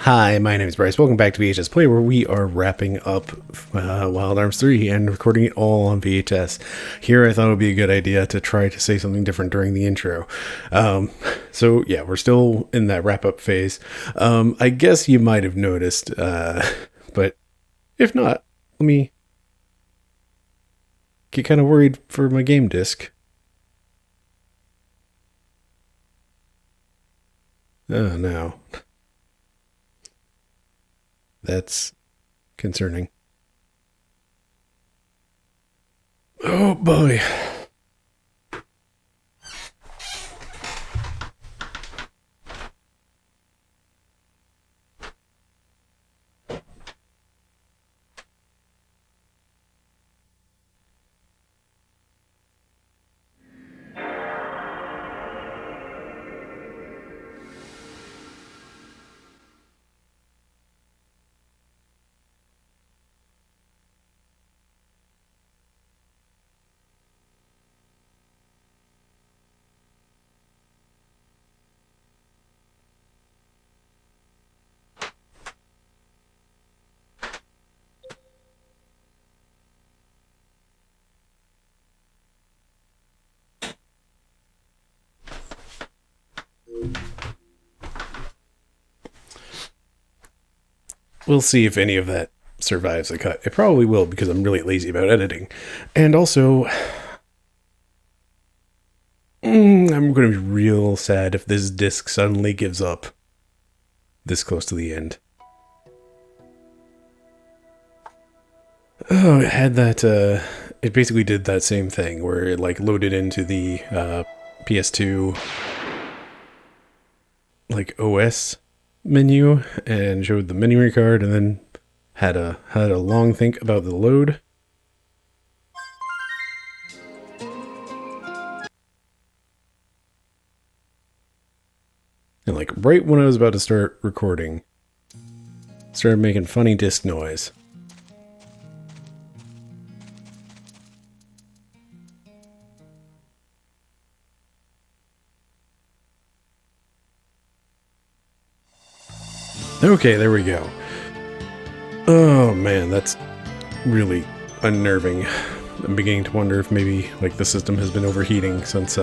Hi, my name is Bryce. Welcome back to VHS Play, where we are wrapping up Wild Arms 3 and recording it all on VHS. Here I thought it would be a good idea to try to say something different during the intro. So yeah, we're still in that wrap-up phase. I guess you might have noticed, but if not, let me get kind of worried for my game disc. Oh no. That's concerning. Oh boy. We'll see if any of that survives the cut. It probably will because I'm really lazy about editing. And also, I'm going to be real sad if this disc suddenly gives up this close to the end. Oh, it had that, it basically did that same thing where it like loaded into the PS2 like OS menu and showed the memory card and then had a long think about the load. And like right when I was about to start recording, started making funny disc noise. Okay, there we go. Oh man, that's really unnerving. I'm beginning to wonder if maybe like the system has been overheating since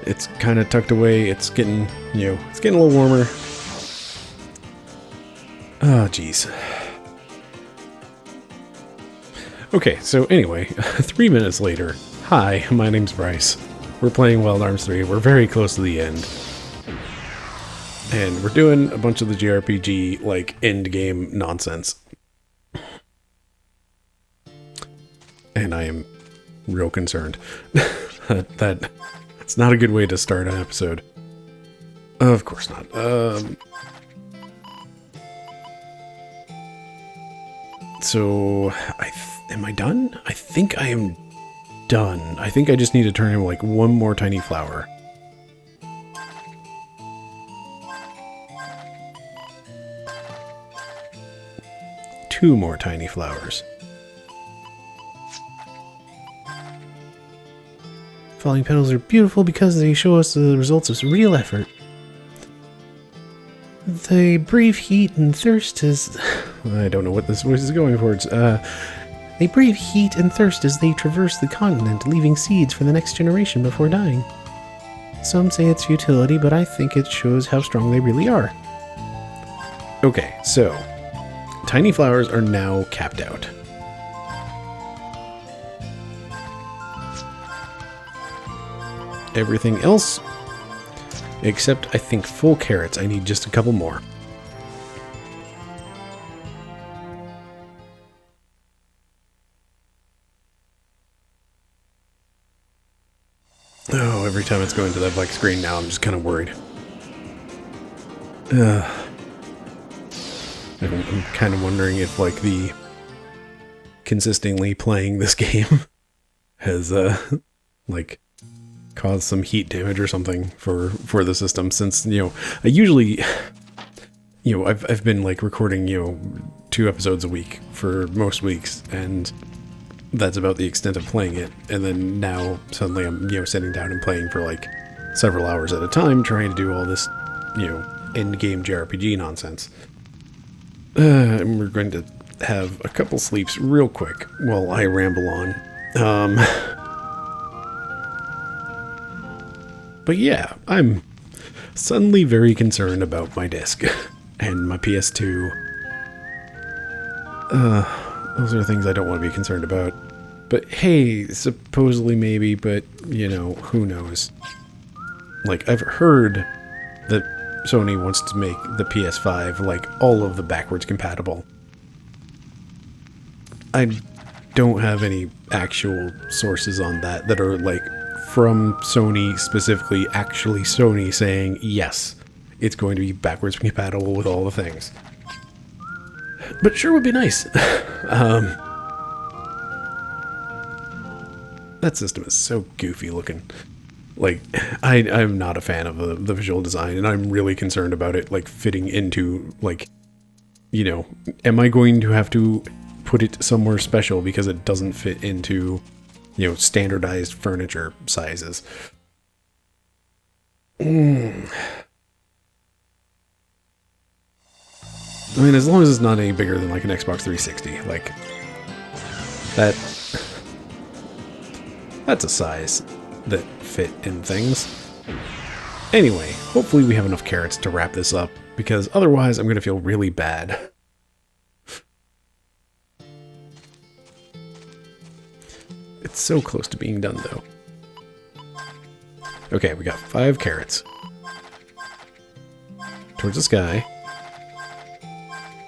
it's kind of tucked away. It's getting, it's getting a little warmer. Oh, jeez. Okay, so anyway, 3 minutes later. Hi, my name's Bryce. We're playing Wild Arms 3. We're very close to the end. And we're doing a bunch of the JRPG, like, end game nonsense. And I am real concerned. That's not a good way to start an episode. Of course not. So, am I done? I think I am done. I think I just need to turn in, like, one more tiny flower. Two more tiny flowers. Falling petals are beautiful because they show us the results of real effort. They breathe heat and thirst as... I don't know what this voice is going towards. They breathe heat and thirst as they traverse the continent, leaving seeds for the next generation before dying. Some say it's futility, but I think it shows how strong they really are. Okay, so... tiny flowers are now capped out. Everything else, except I think full carrots. I need just a couple more. Oh, every time it's going to that black screen now, I'm just kind of worried. I'm kind of wondering if, like, the consistently playing this game has, like, caused some heat damage or something for the system, since, I usually, I've been, like, recording, 2 episodes a week for most weeks, and that's about the extent of playing it, and then now, suddenly I'm, sitting down and playing for, like, several hours at a time, trying to do all this, endgame JRPG nonsense. And we're going to have a couple sleeps real quick while I ramble on. But yeah, I'm suddenly very concerned about my disc and my PS2. Those are things I don't want to be concerned about. But hey, supposedly maybe, but you know, who knows? Like, I've heard that Sony wants to make the PS5 like all of the backwards compatible. I don't have any actual sources on that are like from Sony, specifically actually Sony saying yes, it's going to be backwards compatible with all the things. But sure would be nice. That system is so goofy looking. Like, I'm not a fan of the visual design, and I'm really concerned about it, like, fitting into, like, you know, am I going to have to put it somewhere special because it doesn't fit into, you know, standardized furniture sizes? I mean, as long as it's not any bigger than, like, an Xbox 360, like, that's a size that fit in things. Anyway, hopefully we have enough carrots to wrap this up, because otherwise I'm going to feel really bad. It's so close to being done, though. Okay, we got 5 carrots. Towards the sky.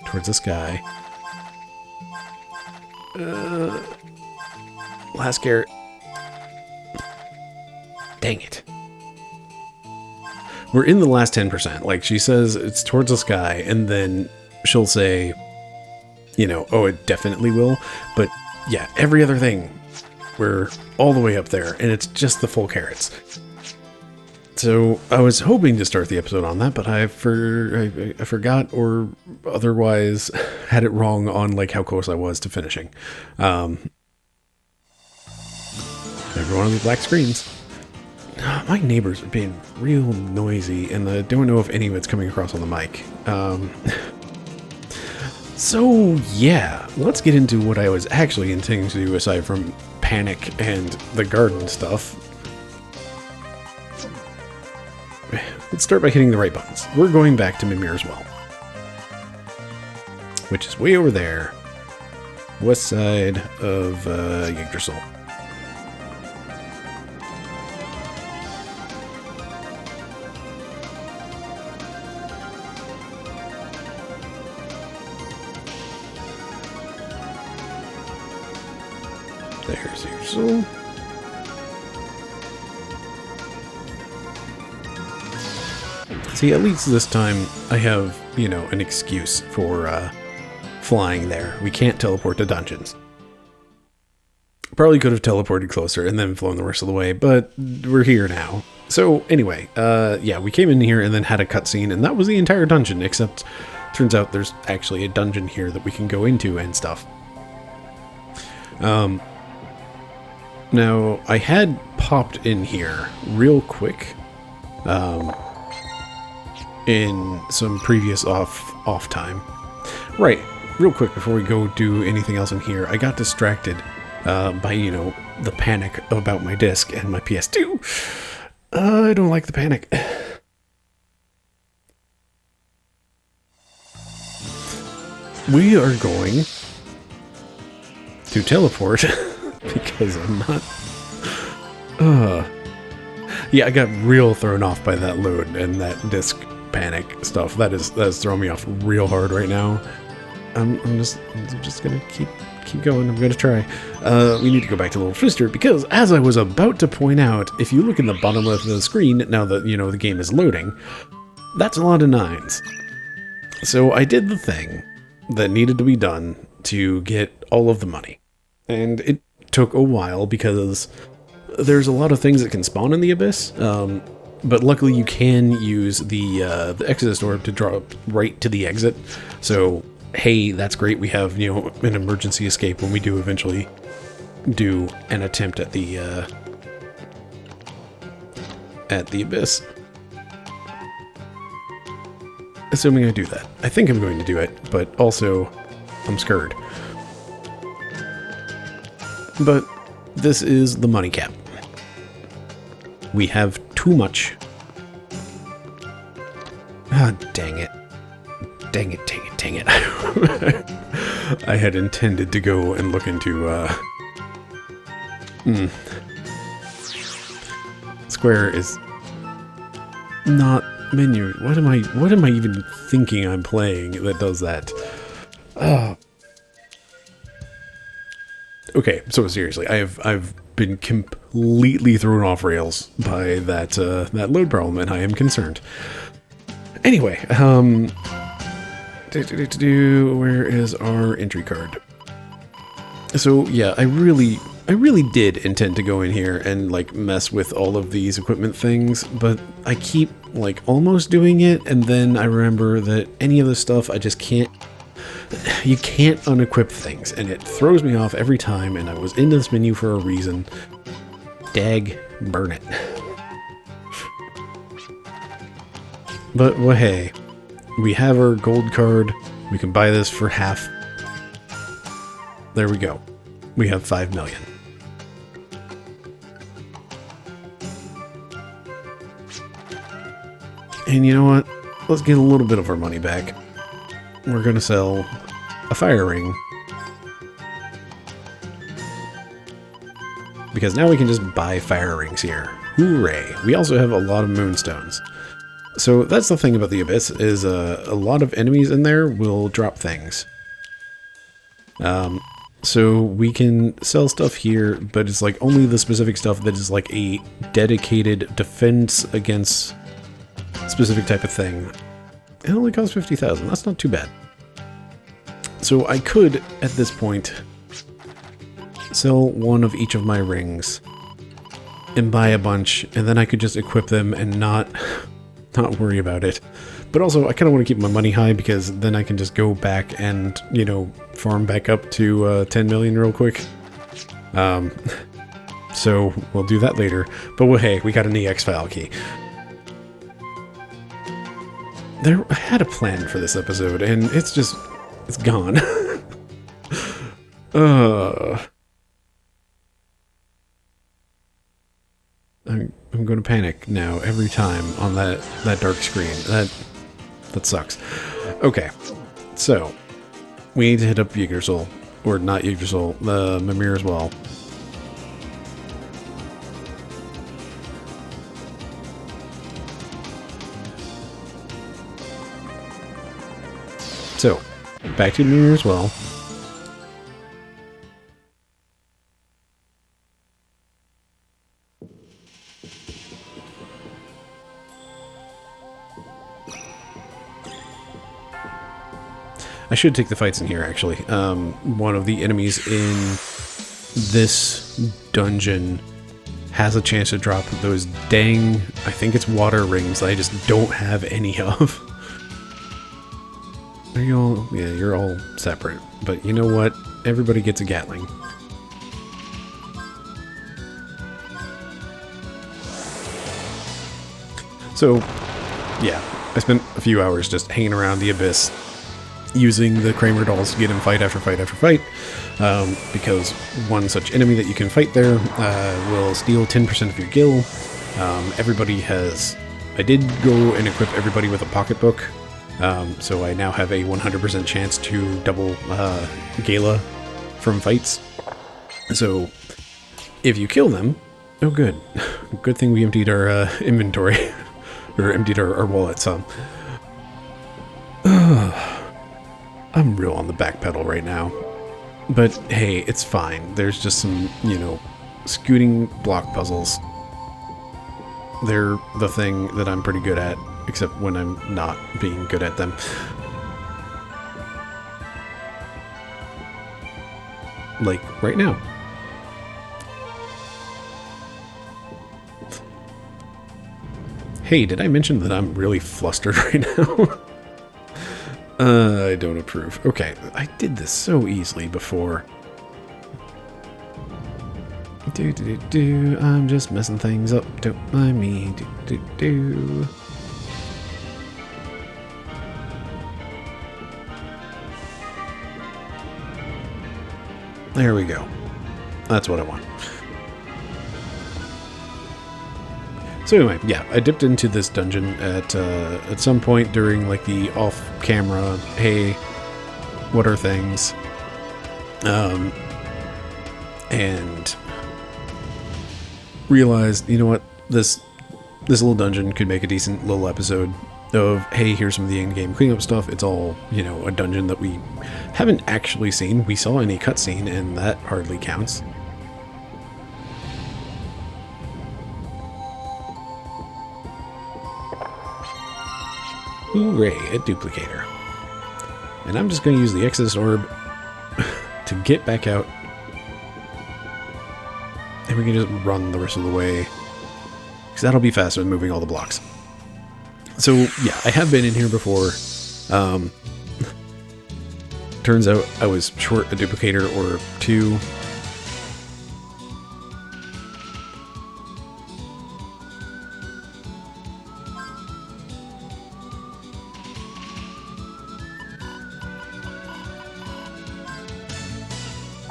Towards the sky. Last carrot. Dang it. We're in the last 10%. Like, she says it's towards the sky, and then she'll say, you know, oh, it definitely will. But yeah, every other thing, we're all the way up there, and it's just the full carrots. So I was hoping to start the episode on that, but I forgot, or otherwise had it wrong on like how close I was to finishing. Every one of the black screens. My neighbors are being real noisy, and I don't know if any of it's coming across on the mic. So yeah, let's get into what I was actually intending to do aside from panic and the garden stuff. Let's start by hitting the right buttons. We're going back to Mimir's Well, which is way over there, west side of Yggdrasil. There's Yggdrasil. See, at least this time I have, you know, an excuse for flying there. We can't teleport to dungeons. Probably could have teleported closer and then flown the rest of the way, but we're here now. So anyway, yeah, we came in here and then had a cutscene, and that was the entire dungeon, except turns out there's actually a dungeon here that we can go into and stuff. Now, I had popped in here real quick in some previous off time. Right, real quick before we go do anything else in here, I got distracted by, you know, the panic about my disc and my PS2. I don't like the panic. We are going to teleport because I'm not... Yeah, I got real thrown off by that load and that disc panic stuff. That is throwing me off real hard right now. I'm just gonna keep going. I'm gonna try. We need to go back to Little Twister because, as I was about to point out, if you look in the bottom left of the screen, now that, you know, the game is loading, that's a lot of 9s. So I did the thing that needed to be done to get all of the money. And it took a while because there's a lot of things that can spawn in the Abyss. But luckily you can use the Exodus Orb to drop right to the exit. So, hey, that's great. We have, you know, an emergency escape when we do eventually do an attempt at the Abyss. assuming I do that. I think I'm going to do it, but also I'm scared. But this is the money cap. We have too much. Ah, dang it. Dang it, dang it, dang it. I had intended to go and look into, Square is not menu. What am I even thinking I'm playing that does that? Okay, so seriously, I've been completely thrown off rails by that that load problem, and I am concerned. Anyway, where is our entry card? So yeah, I really did intend to go in here and like mess with all of these equipment things, but I keep like almost doing it, and then I remember that any of this stuff I just can't. You can't unequip things, and it throws me off every time, and I was in this menu for a reason. Dag burn it. But, well, hey, we have our gold card. We can buy this for half. There we go. We have 5 million. And you know what? Let's get a little bit of our money back. We're going to sell a fire ring. Because now we can just buy fire rings here. Hooray! We also have a lot of moonstones. So that's the thing about the Abyss, is a lot of enemies in there will drop things. So we can sell stuff here, but it's like only the specific stuff that is like a dedicated defense against specific type of thing. It only costs 50,000. That's not too bad. So I could, at this point, sell one of each of my rings and buy a bunch, and then I could just equip them and not worry about it. But also, I kind of want to keep my money high, because then I can just go back and, you know, farm back up to 10 million real quick. So we'll do that later. But well, hey, we got an EX file key. I had a plan for this episode, and it's gone. I'm going to panic now every time on that dark screen. That sucks. Okay, so we need to hit up Yggdrasil, or not Yggdrasil, the Mimir as well. So, back to Mimir as well. I should take the fights in here, actually. One of the enemies in this dungeon has a chance to drop those dang, I think it's water rings that I just don't have any of. Are you all? Yeah, you're all separate. But you know what? Everybody gets a Gatling. So, yeah, I spent a few hours just hanging around the Abyss, using the Kramer dolls to get in fight after fight after fight, because one such enemy that you can fight there will steal 10% of your gil. Everybody has... I did go and equip everybody with a pocketbook, so I now have a 100% chance to double Gala from fights. So if you kill them... Oh good. Good thing we emptied our inventory. Or emptied our wallet some. I'm real on the back pedal right now. But hey, it's fine. There's just some, you know, scooting block puzzles. They're the thing that I'm pretty good at, except when I'm not being good at them. Like right now. Hey, did I mention that I'm really flustered right now? I don't approve. Okay, I did this so easily before. I'm just messing things up. Don't mind me. There we go. That's what I want. So anyway, yeah, I dipped into this dungeon at some point during like the off-camera, hey, what are things? And realized, you know what, this little dungeon could make a decent little episode of, hey, here's some of the in-game cleanup stuff. It's all, you know, a dungeon that we haven't actually seen. We saw in a cutscene, and that hardly counts. Hooray, a duplicator. And I'm just going to use the Exodus Orb to get back out. And we can just run the rest of the way, because that'll be faster than moving all the blocks. So, yeah, I have been in here before. Turns out I was short a duplicator or two.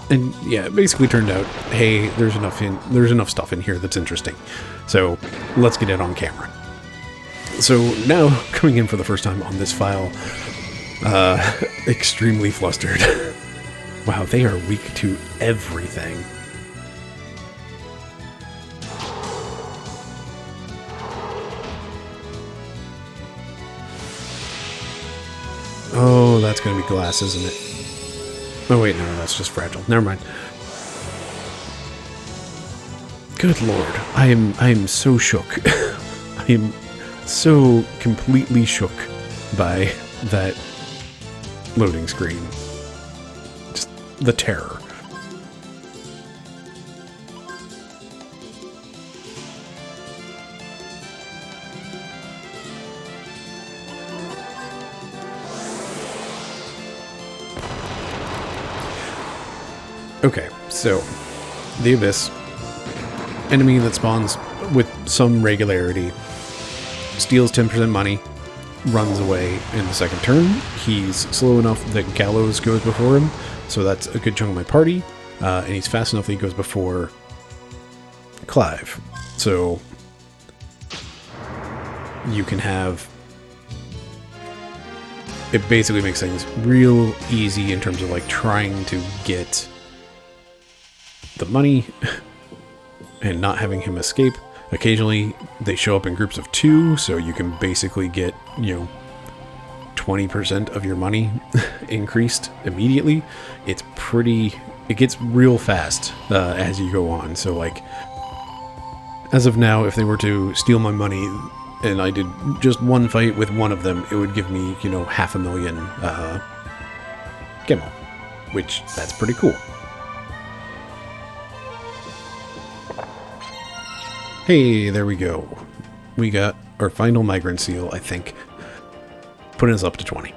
And yeah, it basically turned out, hey, there's enough stuff in here that's interesting. So let's get it on camera. So now, coming in for the first time on this file, extremely flustered. Wow, they are weak to everything. Oh, that's going to be glass, isn't it? Oh wait, no, that's just fragile. Never mind. Good lord, I am so shook. I am so completely shook by that loading screen. Just the terror. Okay, so the Abyss, enemy that spawns with some regularity, steals 10% money, runs away in the second turn. He's slow enough that Gallows goes before him, so that's a good chunk of my party, and he's fast enough that he goes before Clive. So you can have... It basically makes things real easy in terms of like trying to get the money and not having him escape. Occasionally they show up in groups of 2, so you can basically get, 20% of your money increased immediately. It gets real fast as you go on. So like, as of now, if they were to steal my money and I did just one fight with one of them, it would give me, 500,000 Gemo, which that's pretty cool. Hey, there we go. We got our final migrant seal, I think, putting us up to 20.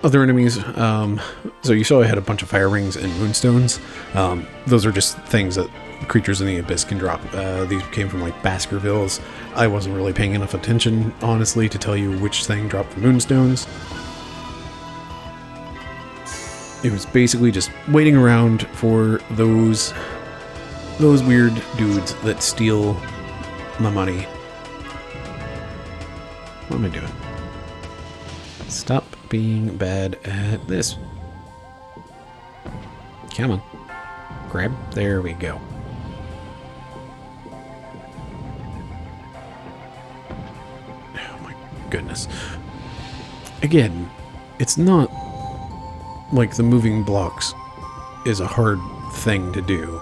Other enemies, so you saw I had a bunch of fire rings and moonstones. Those are just things that creatures in the Abyss can drop. These came from like Baskervilles. I wasn't really paying enough attention, honestly, to tell you which thing dropped the moonstones. It was basically just waiting around for those weird dudes that steal my money. What am I doing? Stop being bad at this. Come on. Grab. There we go. Oh my goodness. Again, it's not like the moving blocks is a hard thing to do.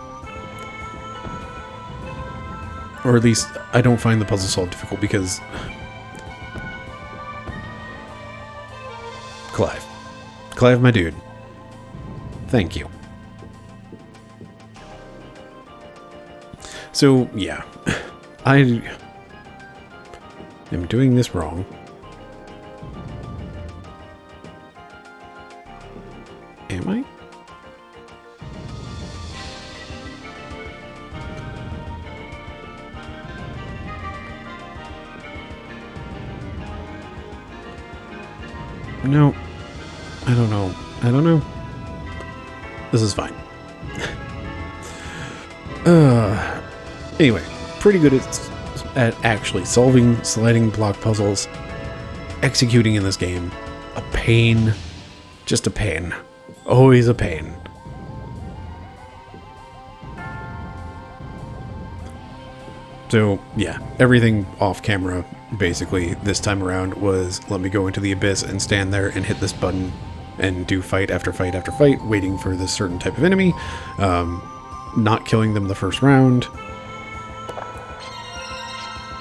Or at least, I don't find the puzzle solve difficult because... Clive, my dude. Thank you. So, yeah. I am doing this wrong. Am I? No. I don't know. I don't know. This is fine. Anyway, pretty good at actually solving sliding block puzzles. Executing in this game. A pain. Just a pain. Always a pain. So, yeah, everything off camera, basically, this time around was let me go into the abyss and stand there and hit this button and do fight after fight after fight, waiting for this certain type of enemy, not killing them the first round.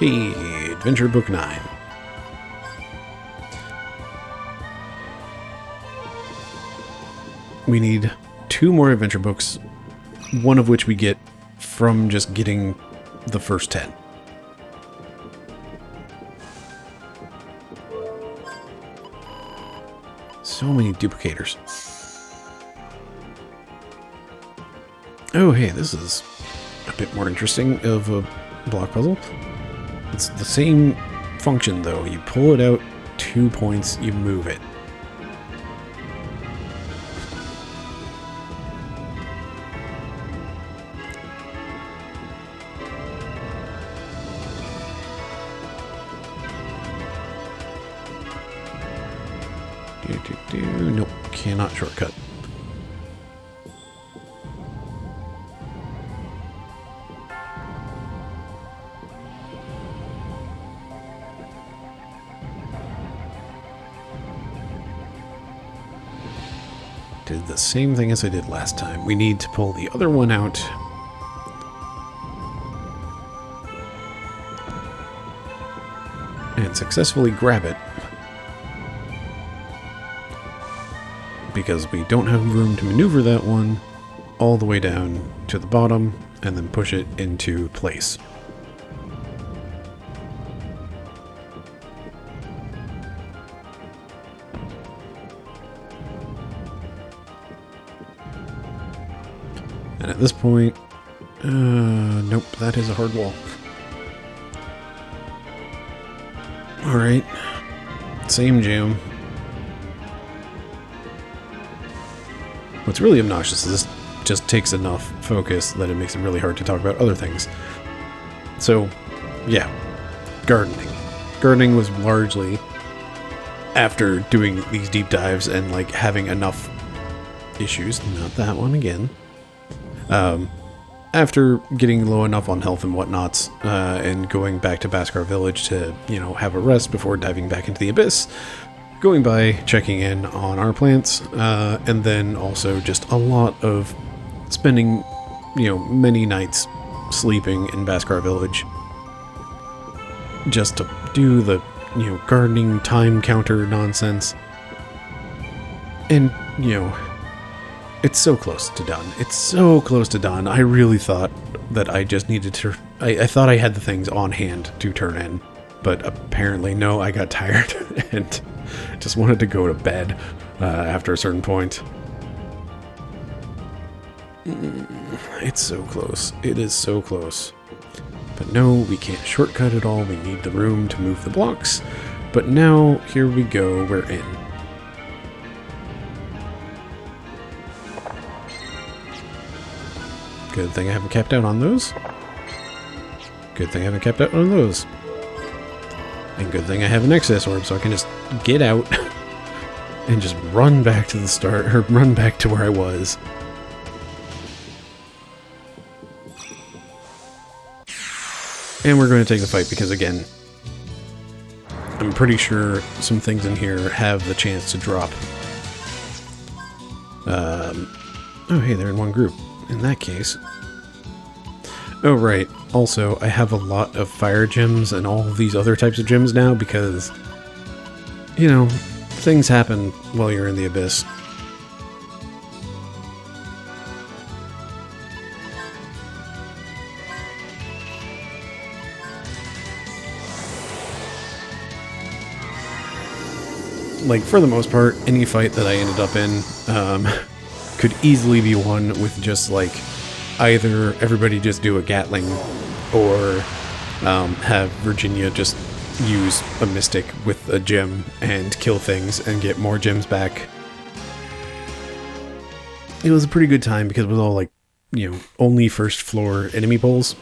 Hey, Adventure Book 9. We need 2 more adventure books, one of which we get from just getting the first 10. So many duplicators. Oh, hey, this is a bit more interesting of a block puzzle. It's the same function, though. You pull it out 2 points, you move it. Nope, cannot shortcut. Did the same thing as I did last time. We need to pull the other one out. And successfully grab it. Because we don't have room to maneuver that one all the way down to the bottom and then push it into place. And at this point, nope, that is a hard wall. Alright, same jam. What's really obnoxious is this just takes enough focus that it makes it really hard to talk about other things. So, yeah, gardening. Gardening was largely after doing these deep dives and like having enough issues, not that one again. After getting low enough on health and whatnots, and going back to Baskar Village to, you know, have a rest before diving back into the abyss, going by, checking in on our plants, and then also just a lot of spending, you know, many nights sleeping in Baskar Village just to do the, you know, gardening time counter nonsense. And, you know, it's so close to done. It's so close to done. I really thought that I just needed to... I thought I had the things on hand to turn in, but apparently no, I got tired and just wanted to go to bed after a certain point. It's so close. It is so close. But no, we can't shortcut it all. We need the room to move the blocks. But now, here we go. We're in. Good thing I haven't capped out on those. Good thing I haven't capped out on those. And good thing I have an excess orb, so I can just get out and just run back to the start, or run back to where I was. And we're going to take the fight because, again, I'm pretty sure some things in here have the chance to drop. Oh, hey, they're in one group. In that case... Oh, right. Also, I have a lot of fire gems and all of these other types of gems now because, you know, things happen while you're in the abyss. Like, for the most part, any fight that I ended up in could easily be won with just, like, either everybody just do a Gatling or have Virginia just use a mystic with a gem and kill things and get more gems back. It was a pretty good time because it was all like, you know, only first floor enemy pulls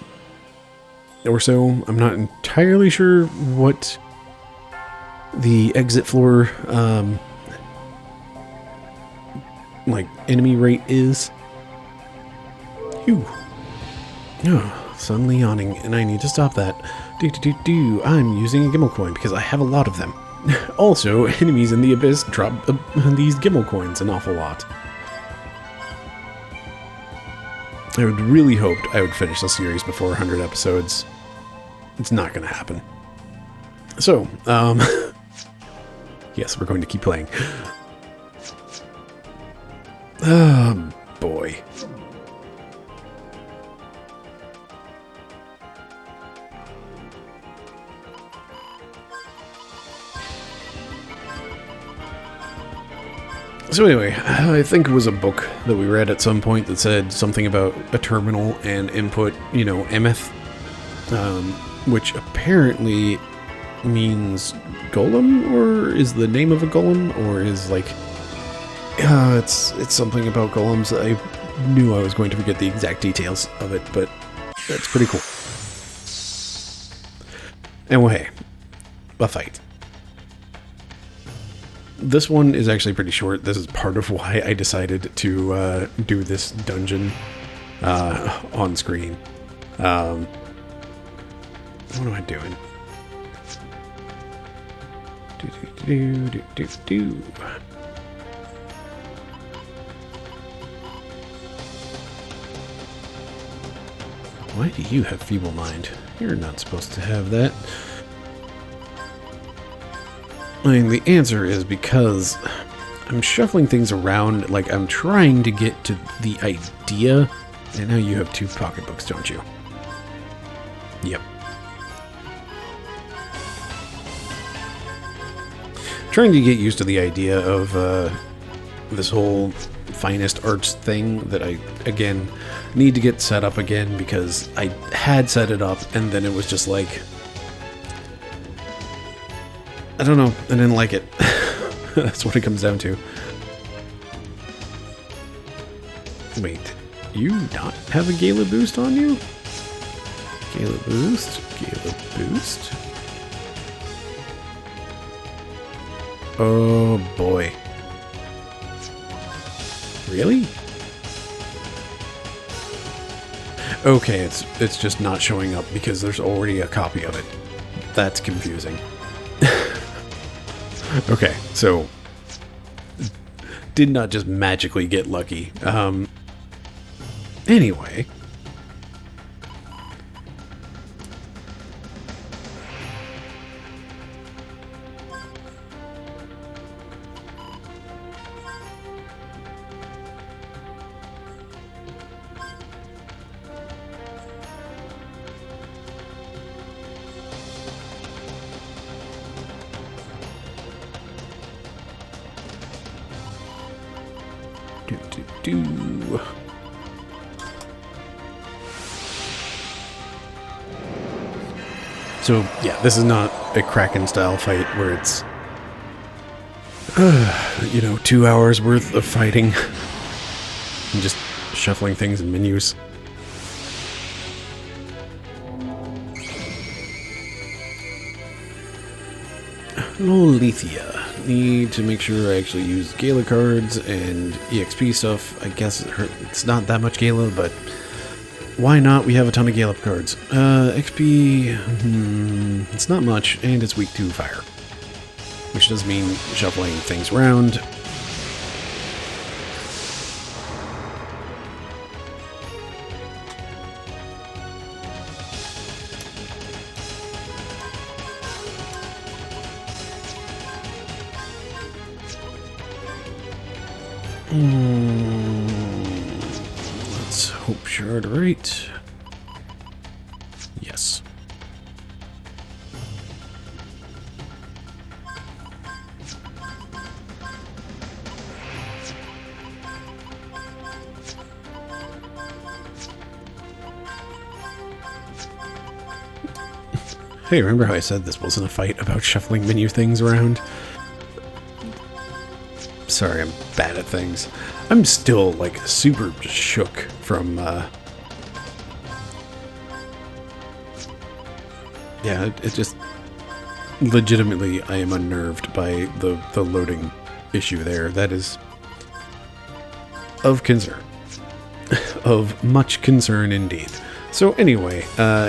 or so. I'm not entirely sure what the exit floor like enemy rate is. Phew. Oh, suddenly yawning, and I need to stop that. I'm using a Gimmel coin because I have a lot of them. Also, enemies in the abyss drop these Gimmel coins an awful lot. I would really hoped I would finish the series before 100 episodes. It's not going to happen. So, yes, we're going to keep playing. Oh, boy. So anyway, I think it was a book that we read at some point that said something about a terminal and input, you know, emeth, which apparently means golem, or is the name of a golem, or is like, it's something about golems. I knew I was going to forget the exact details of it, but that's pretty cool. And well, hey, a fight. This one is actually pretty short. This is part of why I decided to do this dungeon on screen. What am I doing? Why do you have feeble mind? You're not supposed to have that. I mean, the answer is because I'm shuffling things around, like I'm trying to get to the idea. And now you have 2 pocketbooks, don't you? Yep. Trying to get used to the idea of this whole finest arts thing that I, again, need to get set up again because I had set it up and then it was just like, I don't know, I didn't like it. That's what it comes down to. Wait, you not have a Gala boost on you? Gala boost? Gala boost? Oh boy. Really? Okay, it's just not showing up because there's already a copy of it. That's confusing. Okay, so did not just magically get lucky. Anyway. So, yeah, this is not a Kraken style fight where it's, 2 hours worth of fighting and just shuffling things in menus. Lolithia. Need to make sure I actually use Gala cards and EXP stuff. I guess it's not that much Gala, but why not? We have a ton of Gala cards. XP, it's not much, and it's weak to fire. Which does mean shuffling things around. Let's hope shard right. Yes. Hey, remember how I said this wasn't a fight about shuffling menu things around? Sorry, I'm bad at things. I'm still, like, super shook from, yeah, it just... Legitimately, I am unnerved by the loading issue there. That is of concern. Of much concern indeed. So anyway,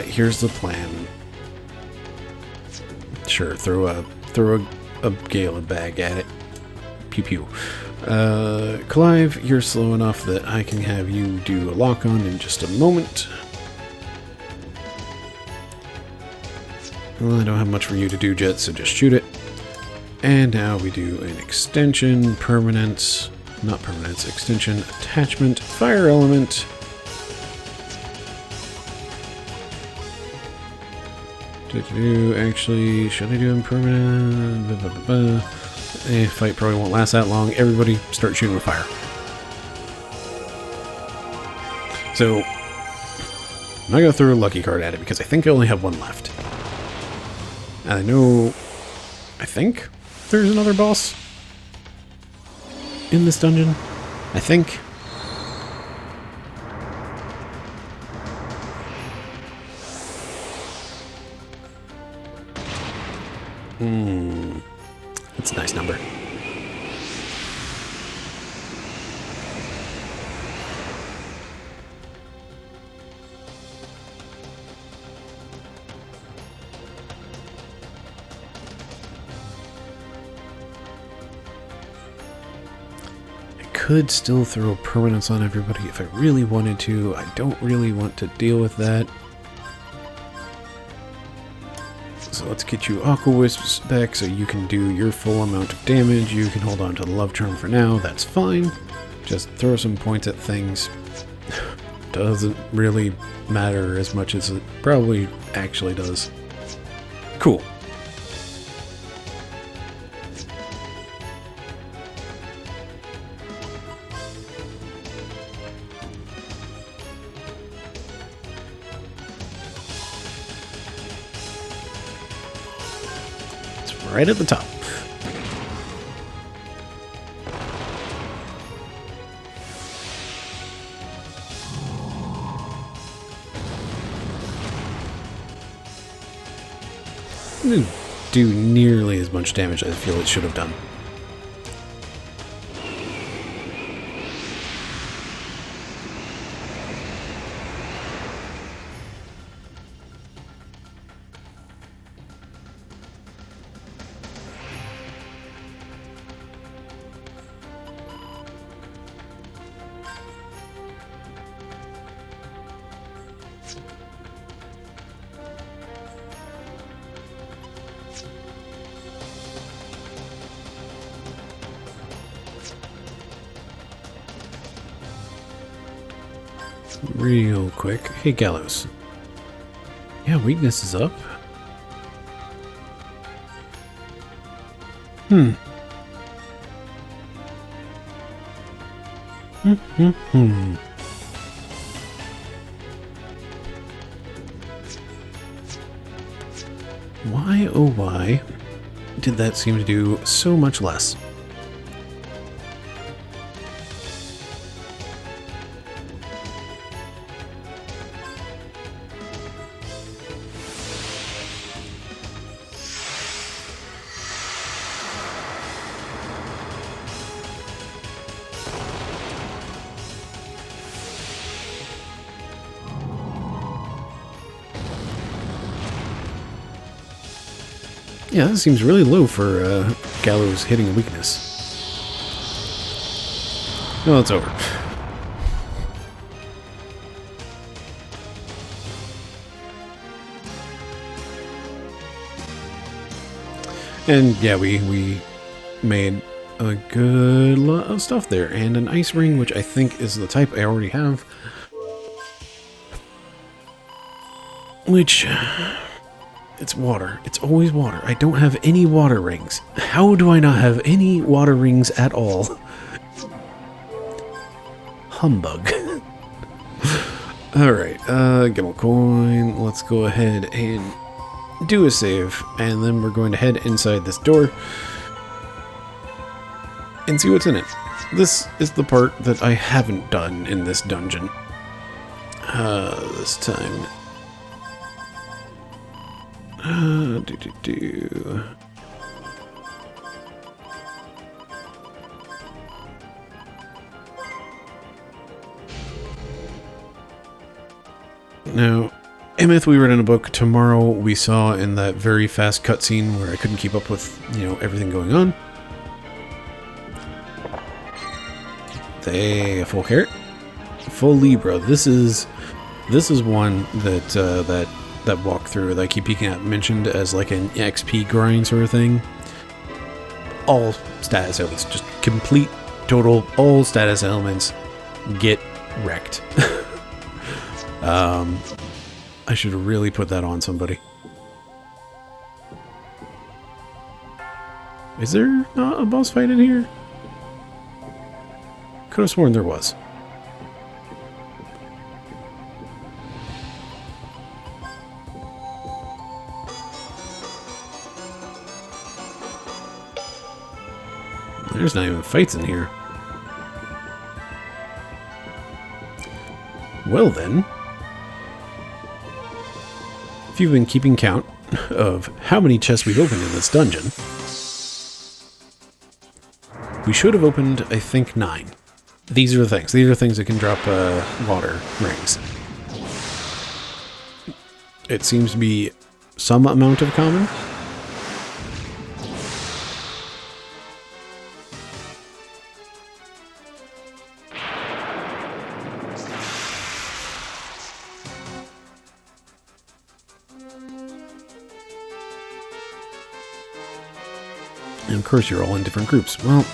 here's the plan. Sure, throw a Gale bag at it. Pew pew. Clive, you're slow enough that I can have you do a lock-on in just a moment. Well, I don't have much for you to do, Jet, so just shoot it. And now we do an extension, permanence, not permanence, extension, attachment, fire element. Actually, should I do impermanent? Fight probably won't last that long. Everybody start shooting with fire. So, I'm not going to throw a lucky card at it because I think I only have one left. And I think there's another boss in this dungeon. I think. That's a nice number. Could still throw permanence on everybody if I really wanted to. I don't really want to deal with that. So let's get you Aqua Wisps back so you can do your full amount of damage. You can hold on to the Love Charm for now. That's fine. Just throw some points at things. Doesn't really matter as much as it probably actually does. Cool. Right at the top. Didn't do nearly as much damage as I feel it should have done. Real quick. Hey, Gallows. Yeah, weakness is up. Why, oh why, did that seem to do so much less? Yeah, that seems really low for Gallows hitting a weakness. No, it's over. And yeah, we made a good lot of stuff there. And an ice ring, which I think is the type I already have. Which... it's water. It's always water. I don't have any water rings. How do I not have any water rings at all? Humbug. Alright, Gimmel coin. Let's go ahead and do a save, and then we're going to head inside this door and see what's in it. This is the part that I haven't done in this dungeon. This time. Now, Imith we read in a book. Tomorrow we saw in that very fast cutscene where I couldn't keep up with, everything going on. A full carrot. Full Libra. This is one that that walkthrough that I keep peeking at mentioned as like an XP grind sort of thing. All status elements, just complete, total, all status elements get wrecked. I should really put that on somebody. Is there not a boss fight in here? Could have sworn there was. There's not even fights in here. Well then, if you've been keeping count of how many chests we've opened in this dungeon, we should have opened, I think, 9. These are the things. These are things that can drop water rings. It seems to be some amount of common. And of course you're all in different groups. Well,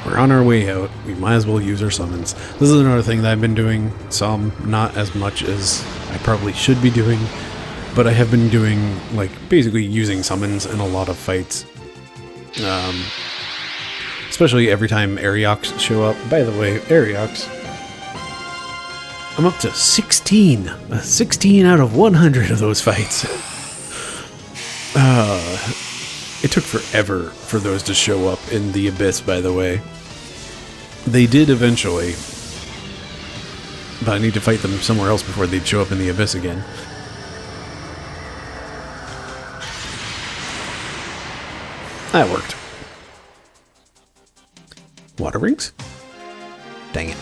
we're on our way out. We might as well use our summons. This is another thing that I've been doing. Some, not as much as I probably should be doing. But I have been doing, like, basically using summons in a lot of fights. Especially every time Ariox show up. By the way, Ariox, I'm up to 16. 16 out of 100 of those fights. It took forever for those to show up in the Abyss, by the way. They did eventually. But I need to fight them somewhere else before they'd show up in the Abyss again. That worked. Water rings? Dang it.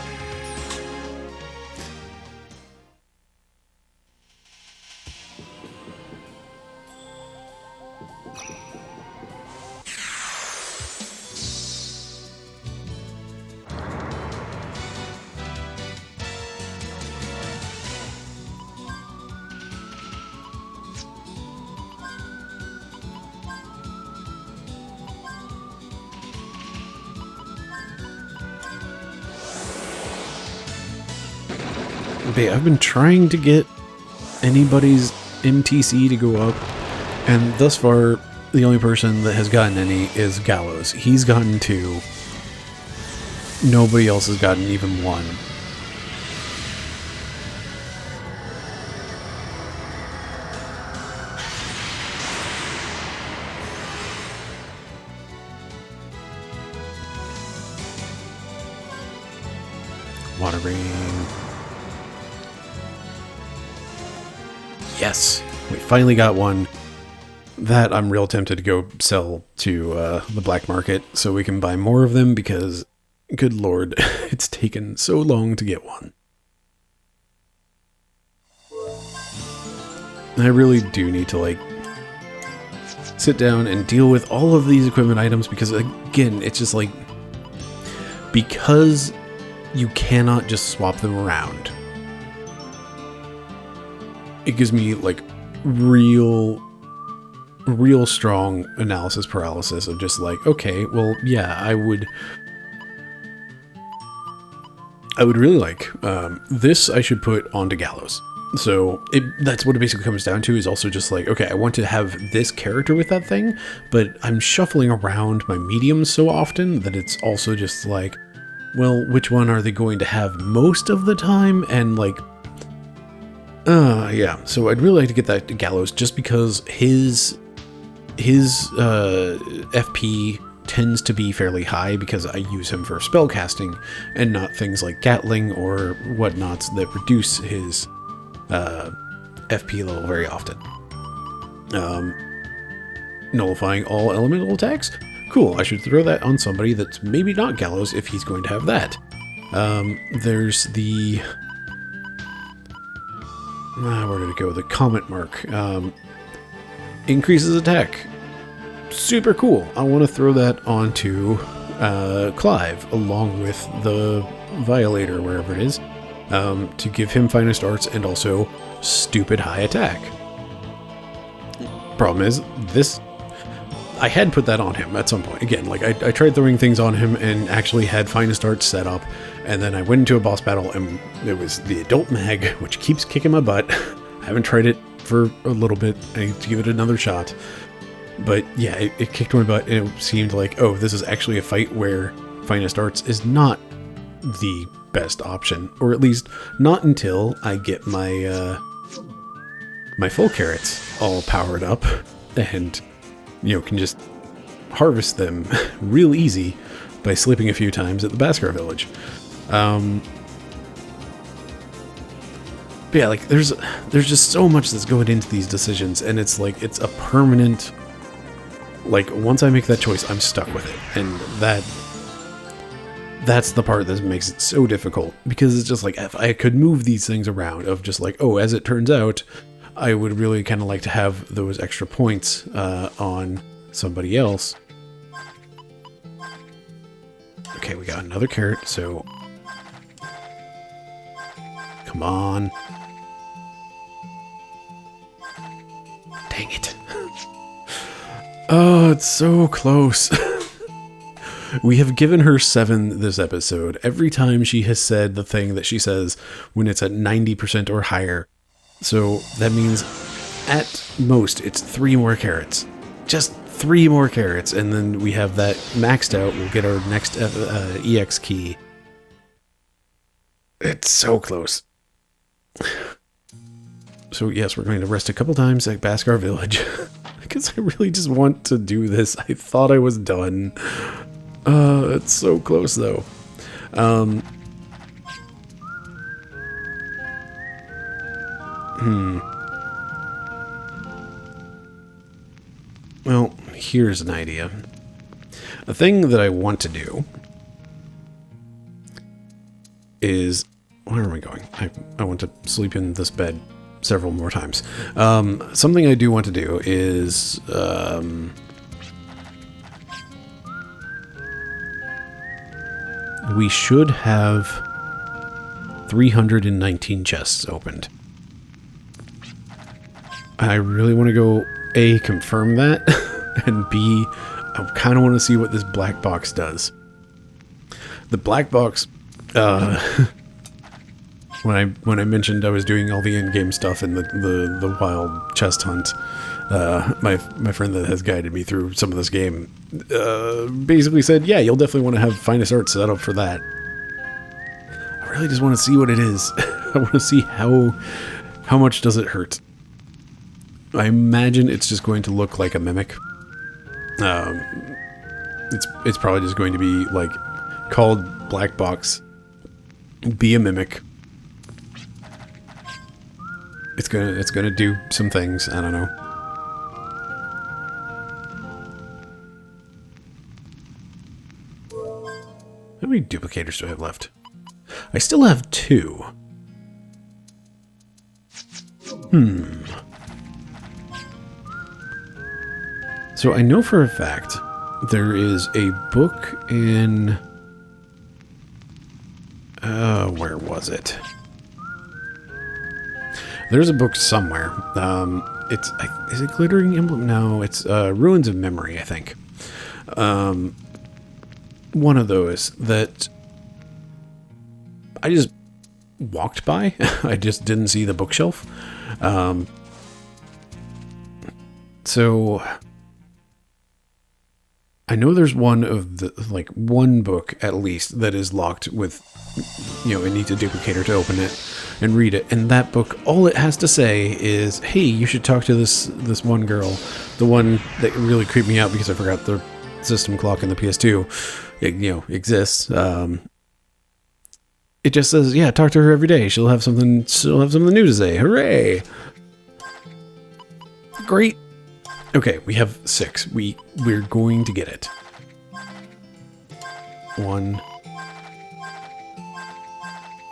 I've been trying to get anybody's MTC to go up, and thus far, the only person that has gotten any is Gallows. He's gotten 2. Nobody else has gotten even 1. Water ring. Yes, we finally got one. That I'm real tempted to go sell to the black market so we can buy more of them because, good lord, it's taken so long to get one. I really do need to, like, sit down and deal with all of these equipment items because, again, it's just like, because you cannot just swap them around. It gives me, like, real strong analysis paralysis of just like, okay, well, yeah, I would really like, this I should put onto Gallows. So that's what it basically comes down to, is also just like, okay, I want to have this character with that thing, but I'm shuffling around my mediums so often that it's also just like, well, which one are they going to have most of the time? And like, yeah. So I'd really like to get that Gallows, just because his FP tends to be fairly high because I use him for spell casting and not things like Gatling or whatnots that reduce his FP level very often. Nullifying all elemental attacks? Cool, I should throw that on somebody that's maybe not Gallows if he's going to have that. There's the... where did it go? The Comet Mark. Increases attack. Super cool. I want to throw that onto Clive, along with the Violator, wherever it is, to give him Finest Arts and also stupid high attack. Problem is, I had put that on him at some point. Again, like, I tried throwing things on him and actually had Finest Arts set up, and then I went into a boss battle, and it was the Adult Mag, which keeps kicking my butt. I haven't tried it for a little bit. I need to give it another shot. But yeah, it kicked my butt, and it seemed like, oh, this is actually a fight where Finest Arts is not the best option, or at least not until I get my my full carrots all powered up, and can just harvest them real easy by sleeping a few times at the Baskar village. But yeah, like there's just so much that's going into these decisions, and it's like it's a permanent. Like, once I make that choice, I'm stuck with it. And that's the part that makes it so difficult. Because it's just like, if I could move these things around, of just like, oh, as it turns out, I would really kind of like to have those extra points on somebody else. Okay, we got another carrot, so... Come on. Dang it. Oh, it's so close. We have given her 7 this episode. Every time she has said the thing that she says when it's at 90% or higher. So that means at most it's 3 more carrots. Just 3 more carrots, and then we have that maxed out. We'll get our next EX key. It's so close. So yes, we're going to rest a couple times at Baskar Village. Because I really just want to do this. I thought I was done. It's so close, though. Well, here's an idea. A thing that I want to do is... Where am I going? I want to sleep in this bed several more times. Something I do want to do is we should have 319 chests opened. I really want to go A, confirm that, and B, I kind of want to see what this black box does. The black box, when I mentioned I was doing all the in-game stuff in the wild chest hunt, my friend that has guided me through some of this game basically said, yeah, you'll definitely want to have Finest Art set up for that. I really just want to see what it is. I want to see how much does it hurt. I imagine it's just going to look like a mimic. It's probably just going to be like called Black Box. Be a mimic. It's gonna do some things. I don't know. How many duplicators do I have left? I still have 2. So I know for a fact there is a book in... where was it? There's a book somewhere. Is it Glittering Emblem? No, it's Ruins of Memory, I think. One of those that I just walked by. I just didn't see the bookshelf. So I know there's one of the, like, one book at least that is locked with, it needs a duplicator to open it and read it. And that book, all it has to say is, hey, you should talk to this one girl. The one that really creeped me out because I forgot the system clock in the PS2, exists. It just says, yeah, talk to her every day. She'll have something new to say. Hooray! Great. Okay, we have 6. We're going to get it. 1.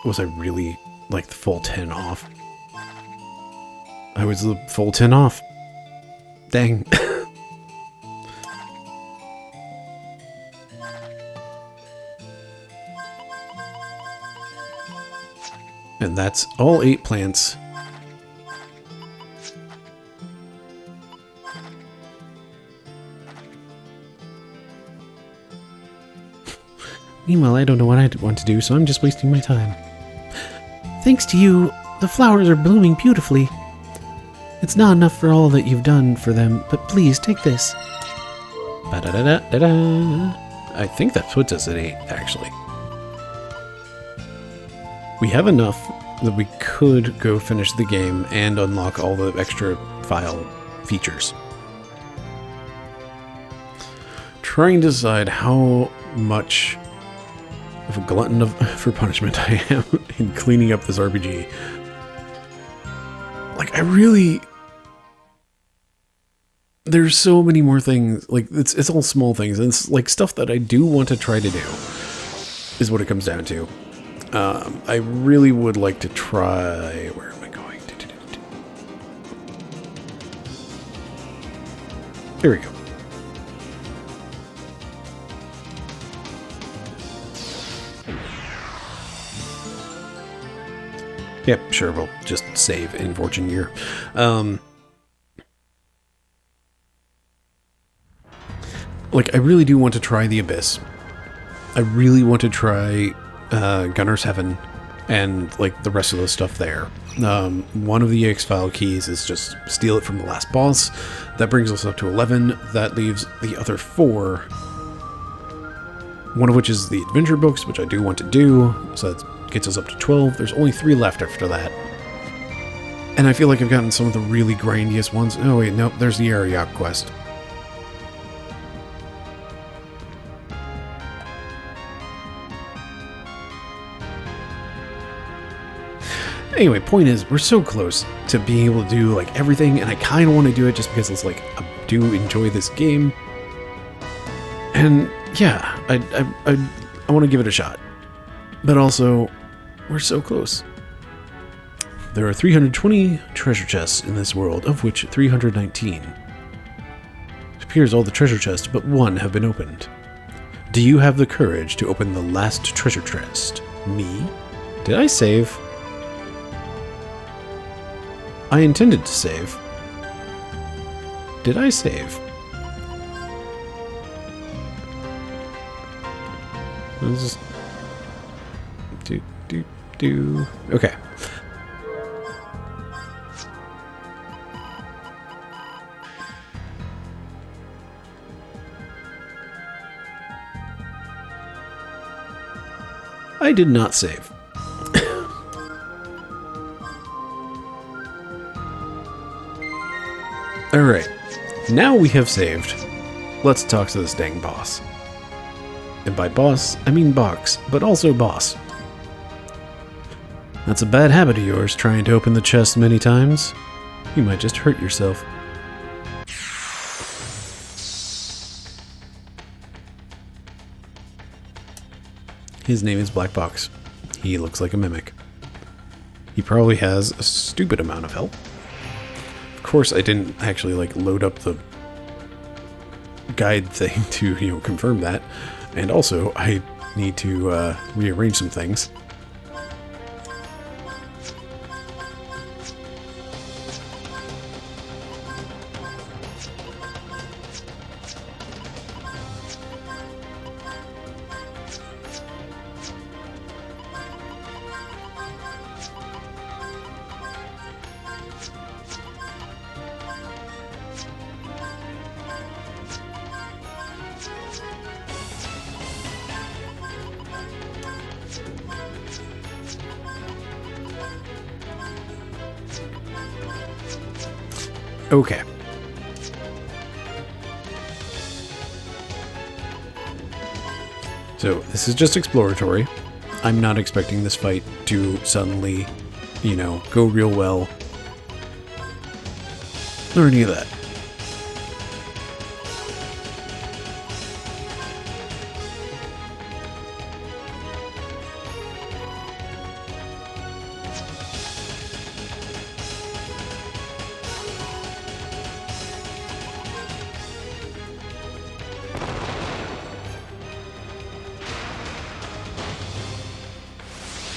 Was I really like the full 10 off? I was the full 10 off. Dang. And that's all 8 plants. Meanwhile, I don't know what I want to do, so I'm just wasting my time. Thanks to you, the flowers are blooming beautifully. It's not enough for all that you've done for them, but please take this. Ba-da-da-da-da-da. I think that puts us at 8, actually. We have enough that we could go finish the game and unlock all the extra file features. Trying to decide how much of a glutton for punishment I am in cleaning up this RPG. Like, there's so many more things. Like, it's all small things, and it's like stuff that I do want to try to do is what it comes down to. I really would like to try... Where am I going? There we go. Yep, sure, we'll just save in Fortune Year. Like, I really do want to try the Abyss. I really want to try Gunner's Heaven and, like, the rest of the stuff there. One of the X-File keys is just steal it from the last boss. That brings us up to 11. That leaves the other 4. One of which is the adventure books, which I do want to do, so that gets us up to 12. There's only 3 left after that. And I feel like I've gotten some of the really grindiest ones. Oh wait, nope, there's the Ariok quest. Anyway, point is, we're so close to being able to do, like, everything, and I kind of want to do it just because it's like, I do enjoy this game. And yeah, I want to give it a shot. But also, we're so close. There are 320 treasure chests in this world, of which 319. It appears all the treasure chests but one have been opened. Do you have the courage to open the last treasure chest? Me? Did I save? I intended to save. Did I save? Let's just... do... Okay. I did not save. Alright, now we have saved. Let's talk to this dang boss. And by boss, I mean box, but also boss. That's a bad habit of yours, trying to open the chest many times. You might just hurt yourself. His name is Black Box. He looks like a mimic. He probably has a stupid amount of health. Of course, I didn't actually, like, load up the guide thing to, confirm that. And also, I need to rearrange some things. Okay. So this is just exploratory. I'm not expecting this fight to suddenly, you know, go real well. Or any of that.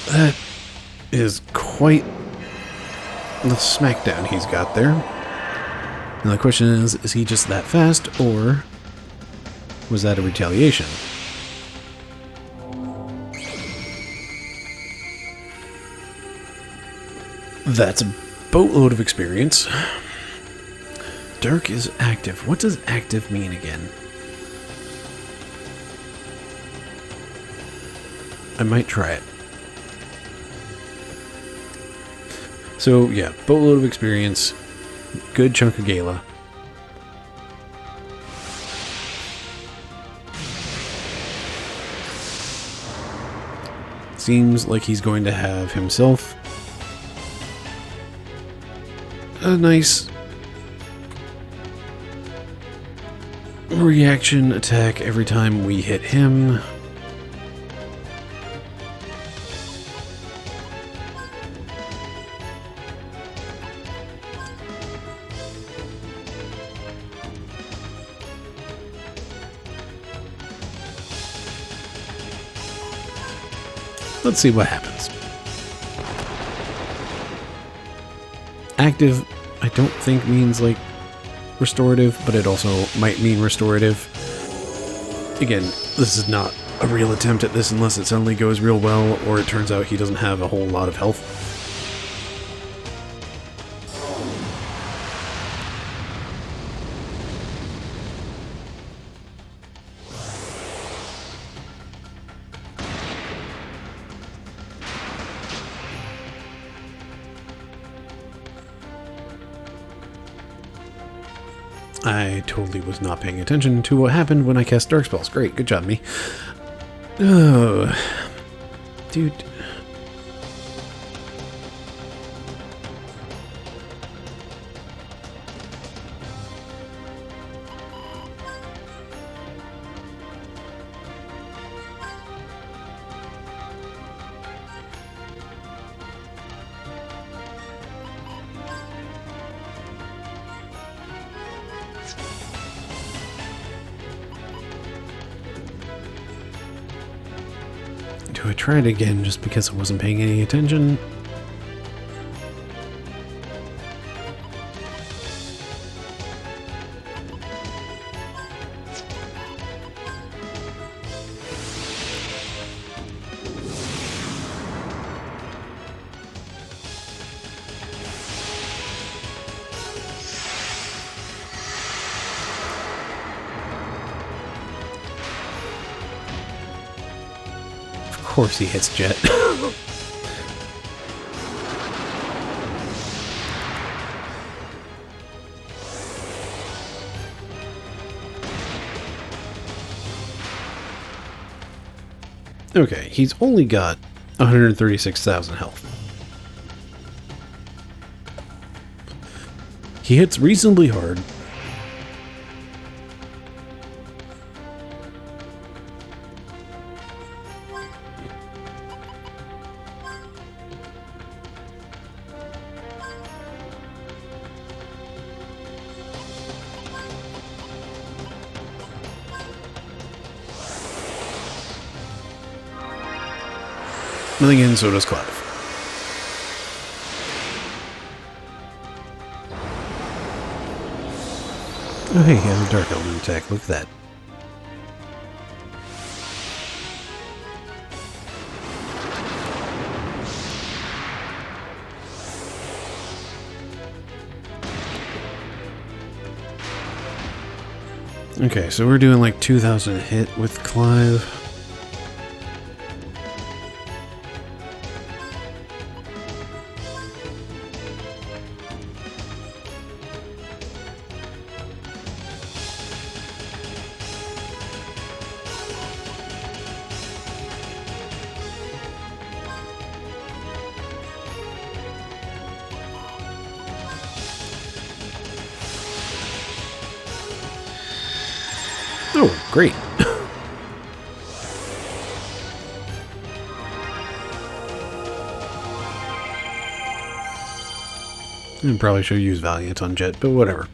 That is quite the smackdown he's got there. And the question is he just that fast, or was that a retaliation? That's a boatload of experience. Dirk is active. What does active mean again? I might try it. So, yeah, boatload of experience. Good chunk of Gala. Seems like he's going to have himself a nice reaction attack every time we hit him. Let's see what happens. Active, I don't think means like restorative, but it also might mean restorative. Again, this is not a real attempt at this unless it suddenly goes real well, or it turns out he doesn't have a whole lot of health. I totally was not paying attention to what happened when I cast Dark Spells. Great, good job, me. Oh, dude. Do I try it again just because I wasn't paying any attention? Of course he hits Jet. Okay, he's only got 136,000 health. He hits reasonably hard. But again, so does Clive. Oh hey, he has a Dark Element attack, look at that. Okay, so we're doing like 2,000 hit with Clive. Oh, great. I probably should use Valiant on Jet, but whatever.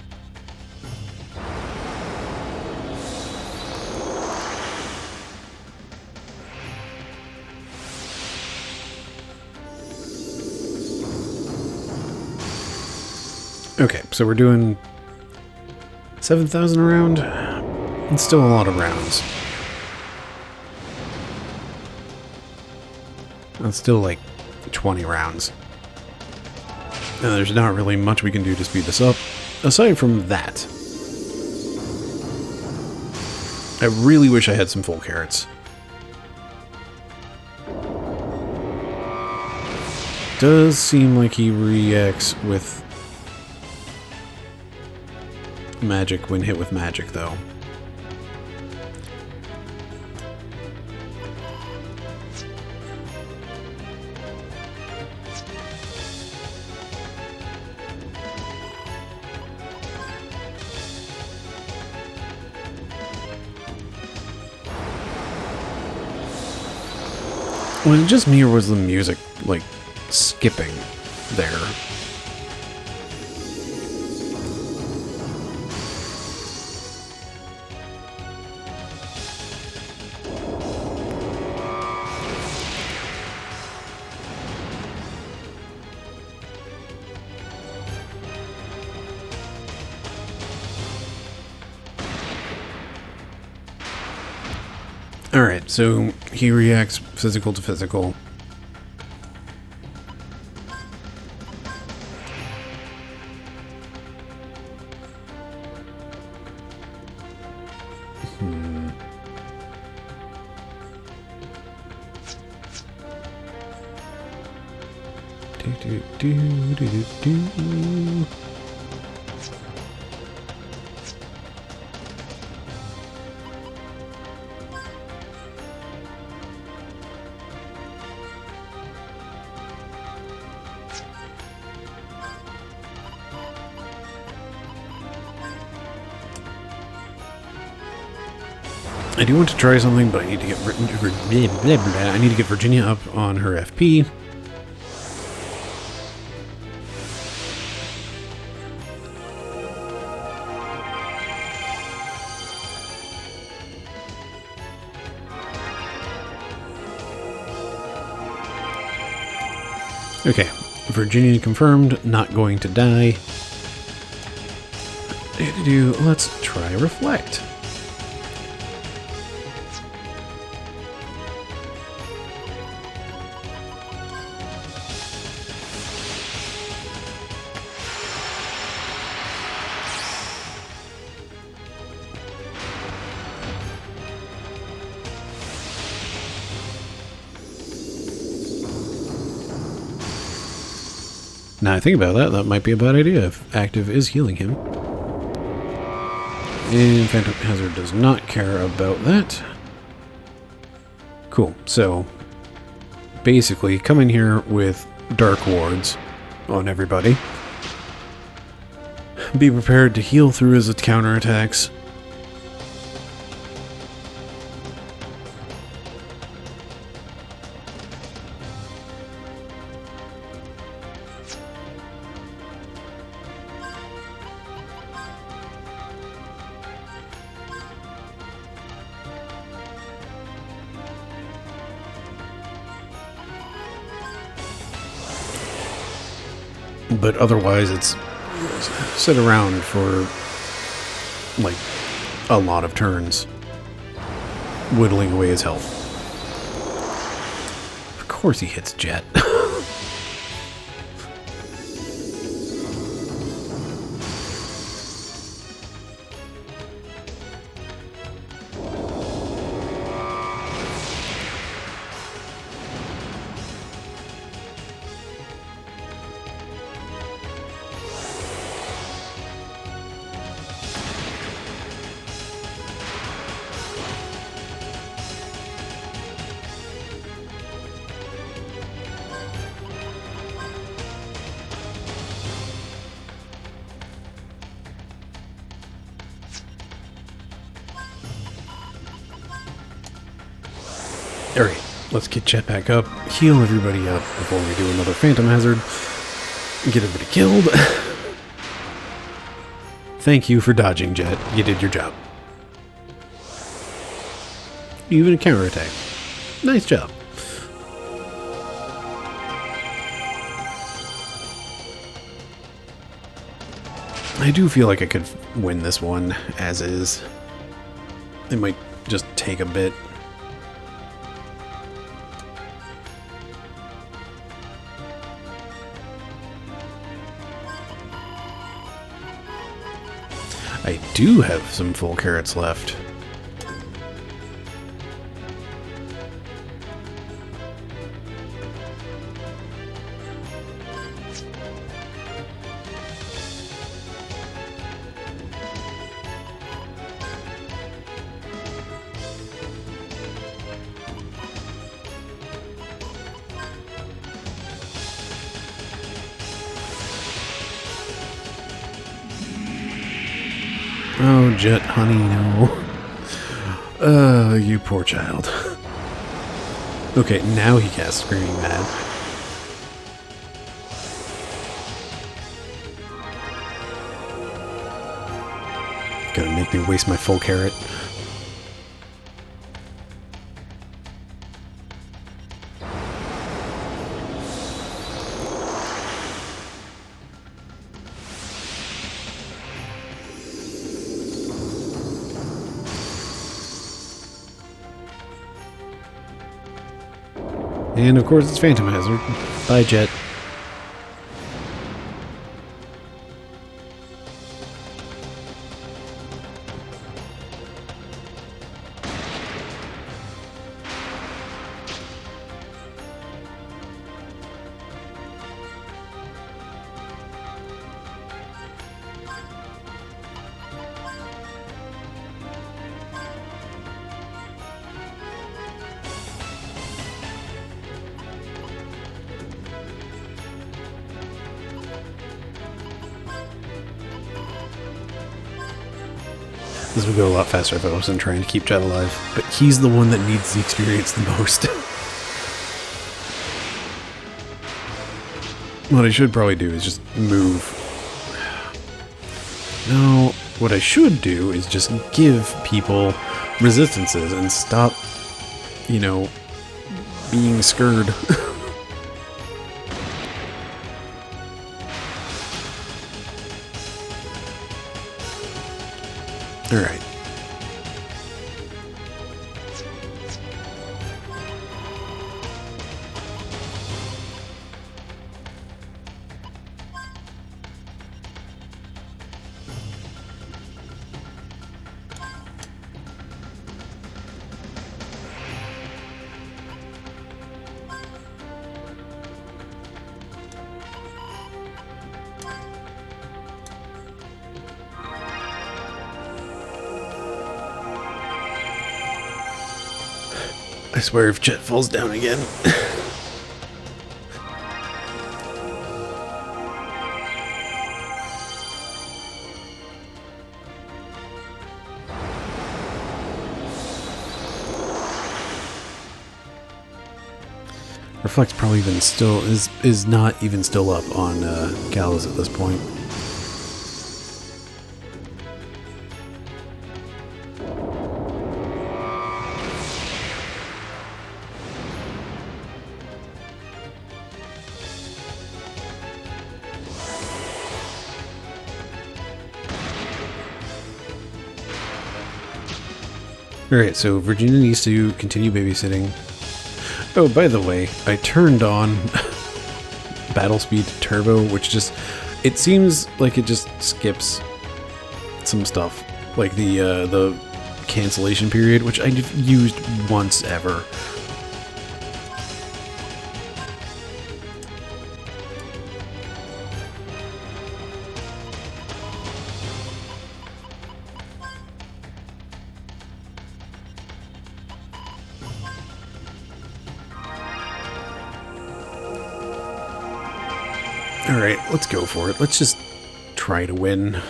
Okay, so we're doing 7,000 a round. It's still a lot of rounds. That's still like 20 rounds. And there's not really much we can do to speed this up, aside from that. I really wish I had some full carrots. Does seem like he reacts with magic when hit with magic, though. Was it just me, or was the music, like, skipping there? Alright, so he reacts physical to physical. Do. I do want to try something, but I need to get I need to get Virginia up on her FP. Okay, Virginia confirmed, not going to die. Let's try Reflect. Now I think about that, that might be a bad idea if Active is healing him. And Phantom Hazard does not care about that. Cool, so basically come in here with Dark Wards on everybody. Be prepared to heal through his counterattacks. But otherwise, it's sit around for like a lot of turns, whittling away his health. Of course he hits Jet. Alright, let's get Jet back up, heal everybody up before we do another Phantom Hazard, get everybody killed. Thank you for dodging, Jet. You did your job. Even a counterattack. Nice job. I do feel like I could win this one as is. It might just take a bit. I do have some full carrots left. Oh, Jet, honey, no. You poor child. Okay, now he casts Screaming Mad. Gonna make me waste my full carrot. And of course it's Phantom Hazard. Bye, Jet. This would go a lot faster if I wasn't trying to keep Jet alive, but he's the one that needs the experience the most. What I should probably do is just move. No, what I should do is just give people resistances and stop, you know, being scared. Alright. I swear if Jet falls down again. Reflect's probably even still is not even still up on Gallows at this point. Alright, so Virginia needs to continue babysitting. Oh, by the way, I turned on Battle Speed Turbo, which just, it seems like it just skips some stuff. Like the cancellation period, which I've used once ever. Alright, let's go for it. Let's just try to win.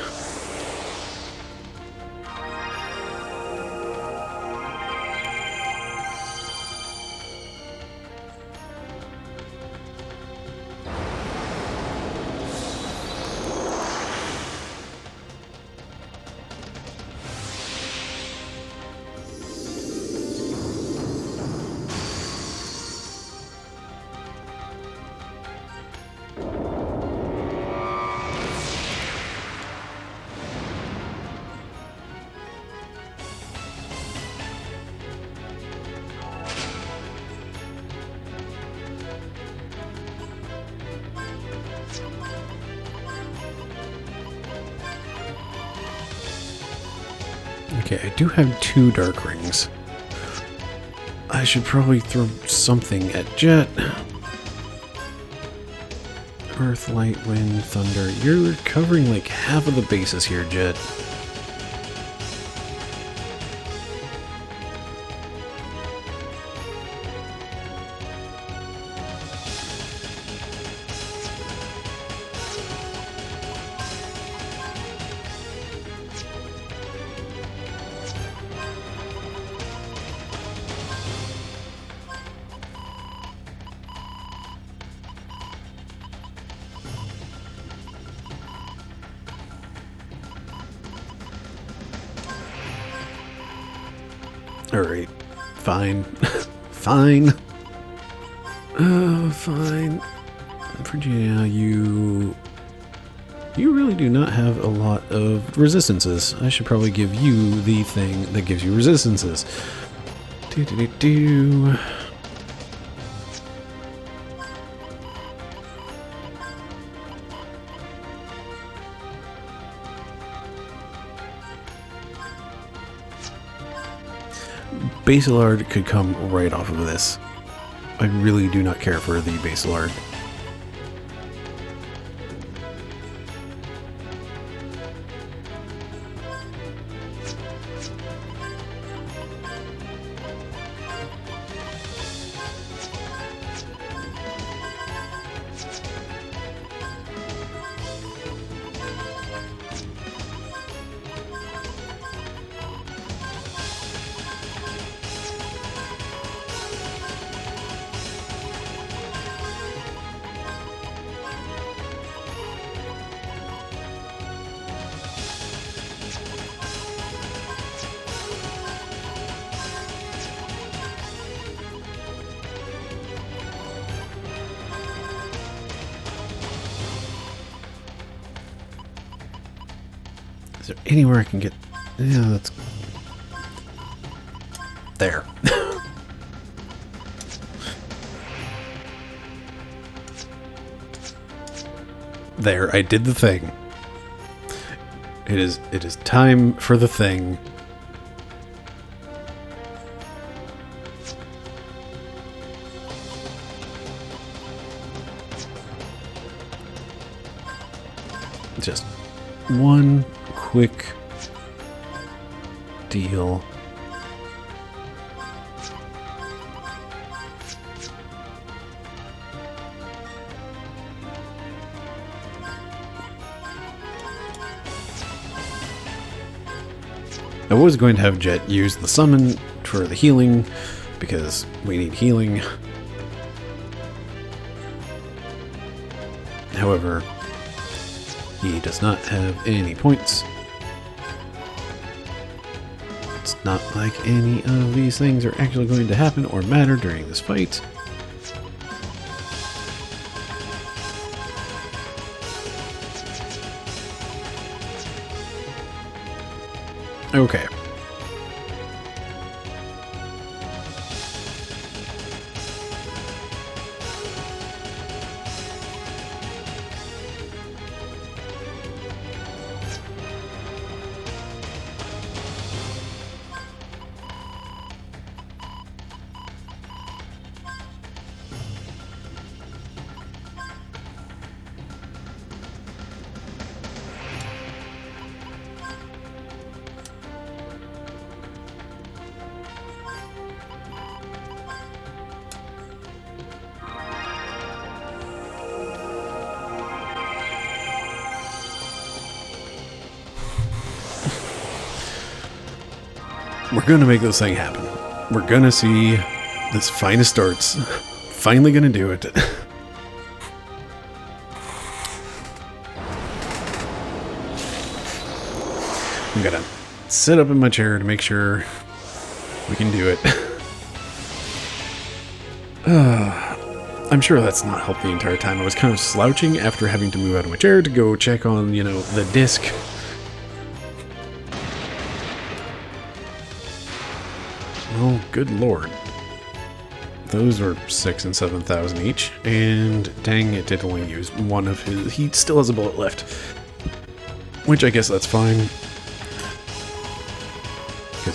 Okay, I do have 2 dark rings. I should probably throw something at Jet. Earth, light, wind, thunder. You're covering like half of the bases here, Jet. Alright, fine. Fine. Oh, fine. Virginia, you really do not have a lot of resistances. I should probably give you the thing that gives you resistances. Do. Basilard could come right off of this. I really do not care for the Basilard. Is there anywhere I can get... Yeah, that's... There. There, I did the thing. It is time for the thing. Just one quick deal. I was going to have Jet use the summon for the healing, because we need healing. However, he does not have any points. It's not like any of these things are actually going to happen or matter during this fight. Okay. We're gonna make this thing happen. We're gonna see this finest starts. Finally gonna do it. I'm gonna sit up in my chair to make sure we can do it. I'm sure that's not helped the entire time. I was kind of slouching after having to move out of my chair to go check on, you know, the disc. Oh, good lord. Those were 6,000 and 7,000 each, and dang, it did only use one of his. He still has a bullet left, which I guess that's fine.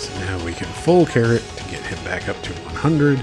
because now we can full carrot to get him back up to 100.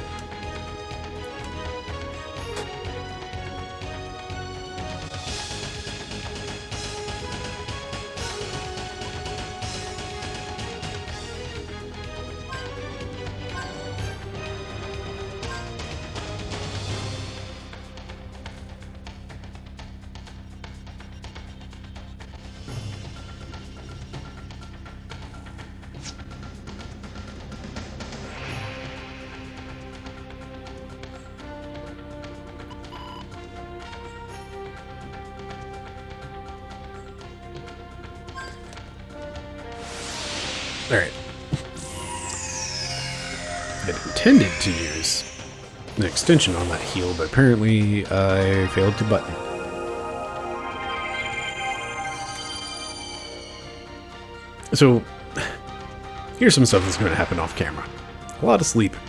Alright. I intended to use an extension on that heal, but apparently I failed to button. So, here's some stuff that's going to happen off camera. A lot of sleeping.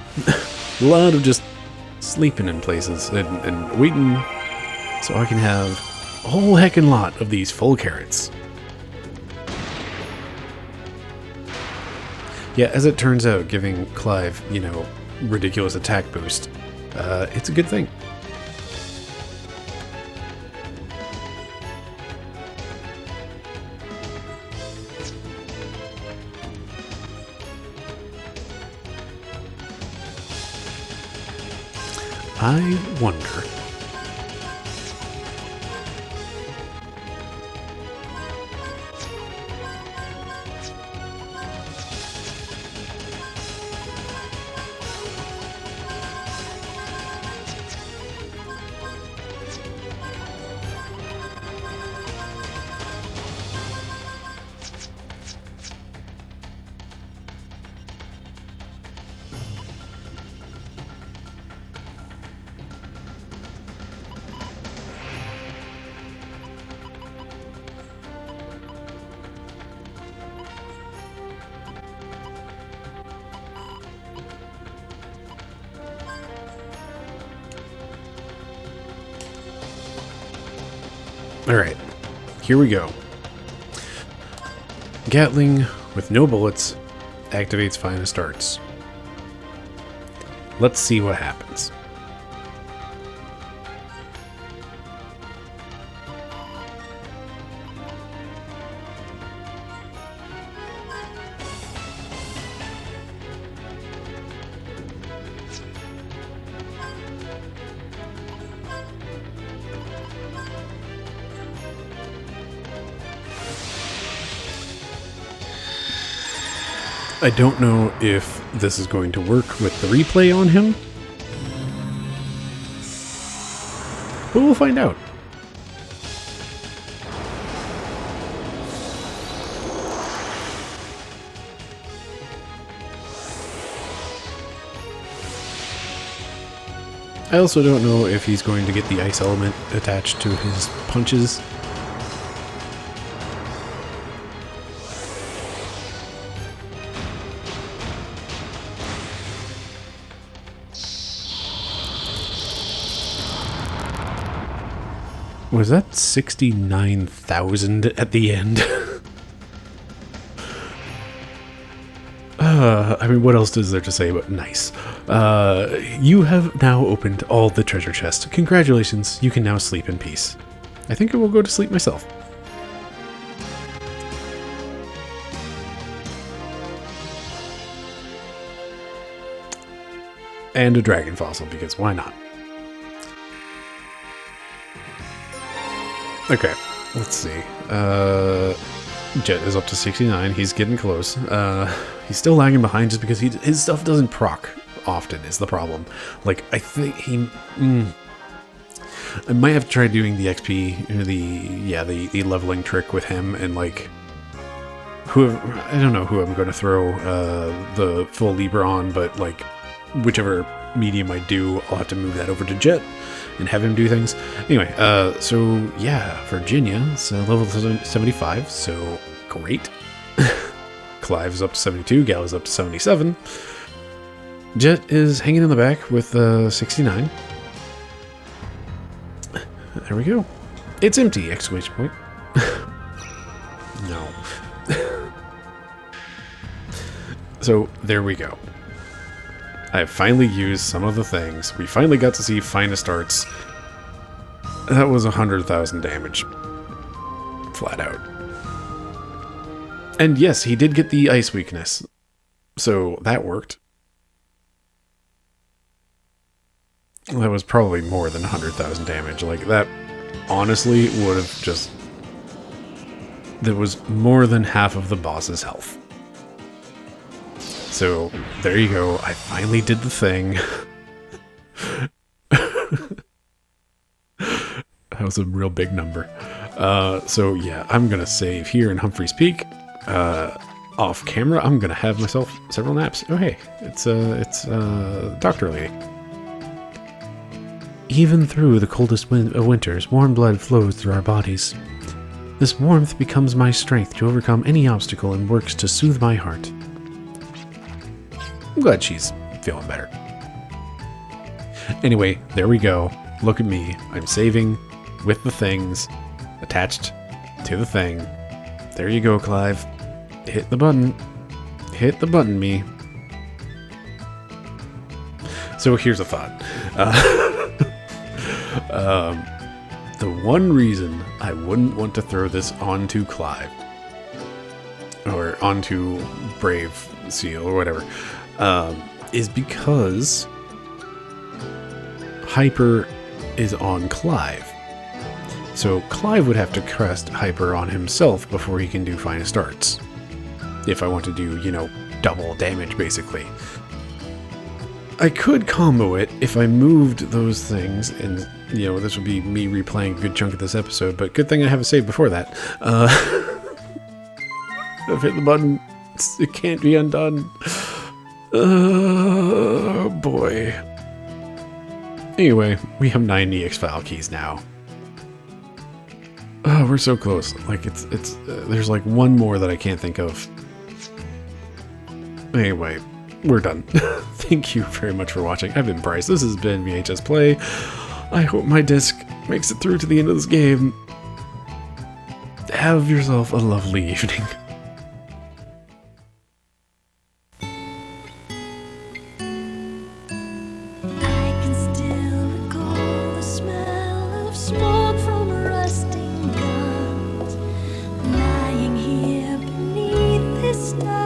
A lot of just sleeping in places and waiting so I can have a whole heckin' lot of these full carrots. Yeah, as it turns out, giving Clive, you know, ridiculous attack boost, it's a good thing. I wonder... Alright, here we go. Gatling with no bullets activates finest arts. Let's see what happens. I don't know if this is going to work with the replay on him, but we'll find out. I also don't know if he's going to get the ice element attached to his punches. Was that 69,000 at the end? I mean, what else is there to say but nice? You have now opened all the treasure chests. Congratulations, you can now sleep in peace. I think I will go to sleep myself. And a dragon fossil, because why not? Okay, let's see. Jet is up to 69. He's getting close. He's still lagging behind just because his stuff doesn't proc often is the problem. Like, I think he... I might have to try doing the XP, the leveling trick with him and, like... whoever, I don't know who I'm going to throw the full Libra on, but, like, whichever medium I do, I'll have to move that over to Jet and have him do things. Anyway, so yeah, Virginia, so level 75, so great. Clive's up to 72, Gal is up to 77. Jet is hanging in the back with 69. There we go. It's empty! Exclamation point. So there we go. I finally used some of the things. We finally got to see finest arts. That was 100,000 damage. Flat out. And yes, he did get the ice weakness. So that worked. That was probably more than 100,000 damage. Like, that honestly would have just... That was more than half of the boss's health. So, there you go. I finally did the thing. That was a real big number. So yeah, I'm gonna save here in Humphrey's Peak. Off camera, I'm gonna have myself several naps. Oh hey, it's Doctor Lady. Even through the coldest of winters, warm blood flows through our bodies. This warmth becomes my strength to overcome any obstacle and works to soothe my heart. I'm glad she's feeling better. Anyway, there we go. Look at me. I'm saving with the things attached to the thing. There you go, Clive. Hit the button. Hit the button, me. So here's a thought. The one reason I wouldn't want to throw this onto Clive, or onto Brave Seal, or whatever, is because Hyper is on Clive. So Clive would have to cast Hyper on himself before he can do Finest Arts. If I want to do, you know, double damage, basically. I could combo it if I moved those things, and, you know, this would be me replaying a good chunk of this episode, but good thing I have a save before that. I've hit the button. It can't be undone. Oh, boy. Anyway, we have 9 EX file keys now. Oh, we're so close. Like, there's like one more that I can't think of. Anyway, we're done. Thank you very much for watching. I've been Bryce. This has been VHS Play. I hope my disc makes it through to the end of this game. Have yourself a lovely evening. Lying here beneath this star.